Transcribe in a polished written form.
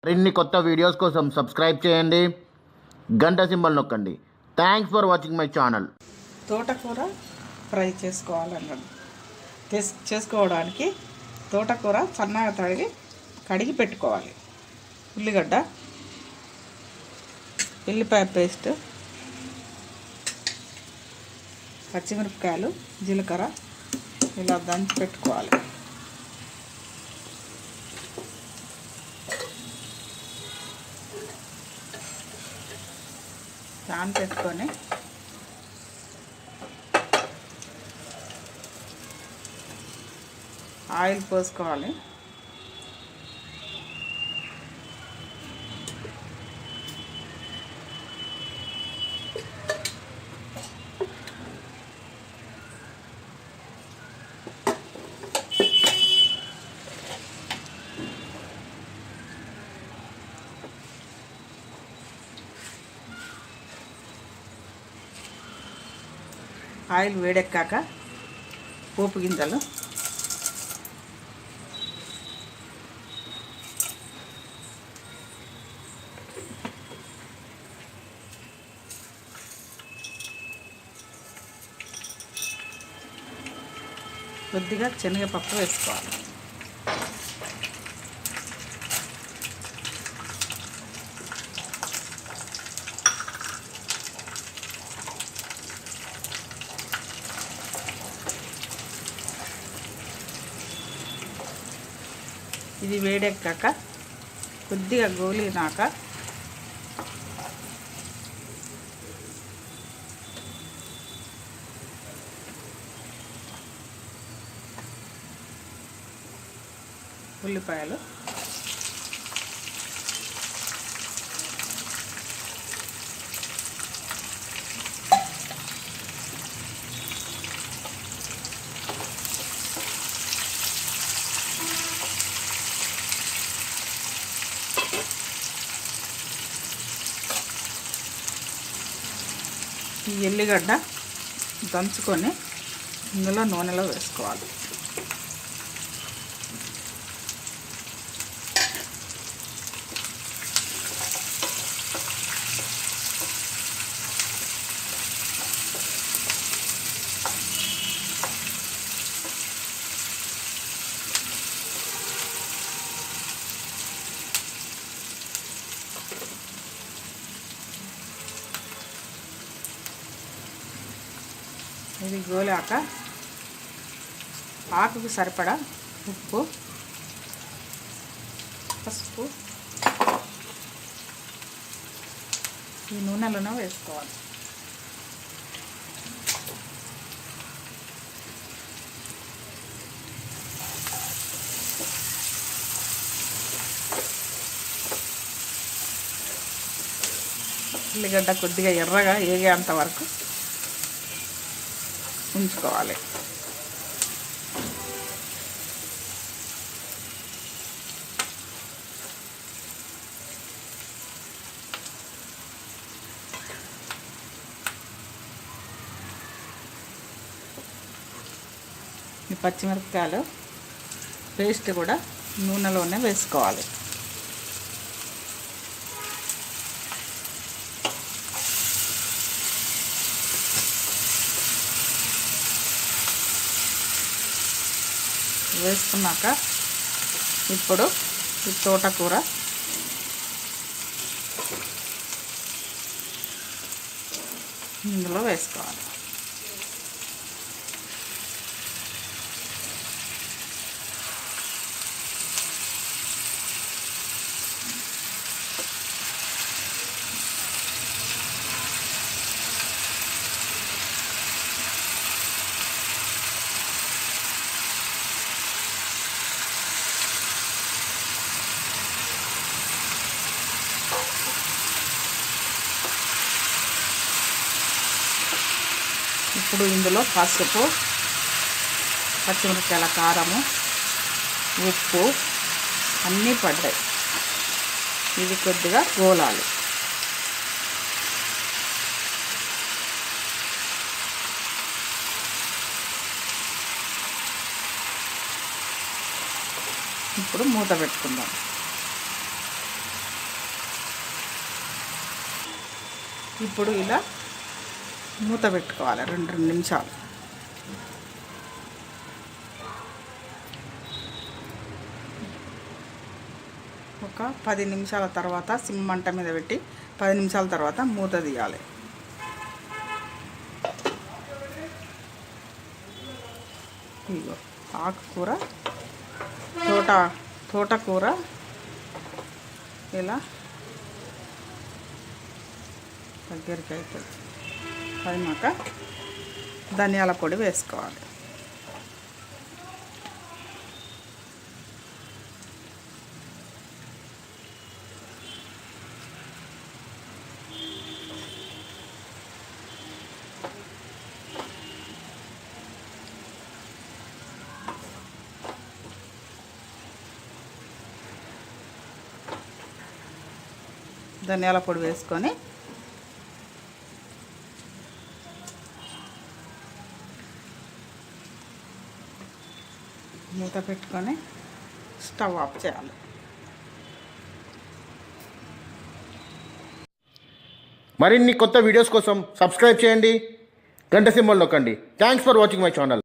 మరిన్ని కొత్త వీడియోస్ కోసం సబ్స్క్రైబ్ చేయండి, గంట సింబల్ నొక్కండి. Thanks for watching my channel. తోటకూర ఫ్రై చేసుకోవడానికి తోటకూర సన్నగా కడిగి పెట్టుకోవాలి. ఉల్లిగడ్డ, ఎల్లిపాయ పేస్ట్, పచ్చిమిరపకాయలు, జీలకర్ర ఇలా దంచి పెట్టుకోవాలి. ప్యాన్ పెట్టుకొని ఆయిల్ పోసుకోవాలి. ఆయిల్ వేడెక్కాక పోపు గింజలు, కొద్దిగా శనగపప్పు వేసుకోవాలి. ఇది వేడెక్కాక కొద్దిగా గోలినాక ఉల్లిపాయలు, ఈ ఎల్లిగడ్డ దంచుకొని ఇందులో నూనెలో వేసుకోవాలి. ఇది గోలాక ఆకుకు సరిపడా ఉప్పు, పసుపు ఈ నూనెలోనే వేసుకోవాలి. ఉల్లిగడ్డ కొద్దిగా ఎర్రగా ఏగేంత వరకు ఉంచుకోవాలి. ఈ పచ్చిమిరపకాయలు పేస్ట్ కూడా నూనెలోనే వేసుకోవాలి. వేసుకున్నాక ఇప్పుడు ఈ తోటకూర ఇందులో వేసుకోవాలి. ఇప్పుడు ఇందులో పసుపు, పచ్చిమిరపకాయల కారము, ఉప్పు అన్నీ పడ్డాయి. ఇది కొద్దిగా గోలాలి. ఇప్పుడు మూత పెట్టుకుందాం. ఇప్పుడు ఇలా మూత పెట్టుకోవాలి 2 నిమిషాలు. ఒక 10 నిమిషాల తర్వాత సిమ్ మంట మీద పెట్టి 10 నిమిషాల తర్వాత మూత తీయాలి. ఇగో ఆకుకూర తోటకూర ఇలా దగ్గరికి అవుతుంది. అయినాక ధనియాల పొడి వేసుకోవాలి. ధనియాల పొడి వేసుకొని మూత పెట్టుకొని స్టవ్ ఆఫ్ చేయాలి. మరిన్ని కొత్త వీడియోస్ కోసం సబ్స్క్రైబ్ చేయండి, గంట సింబల్ నొక్కండి. Thanks for watching my channel.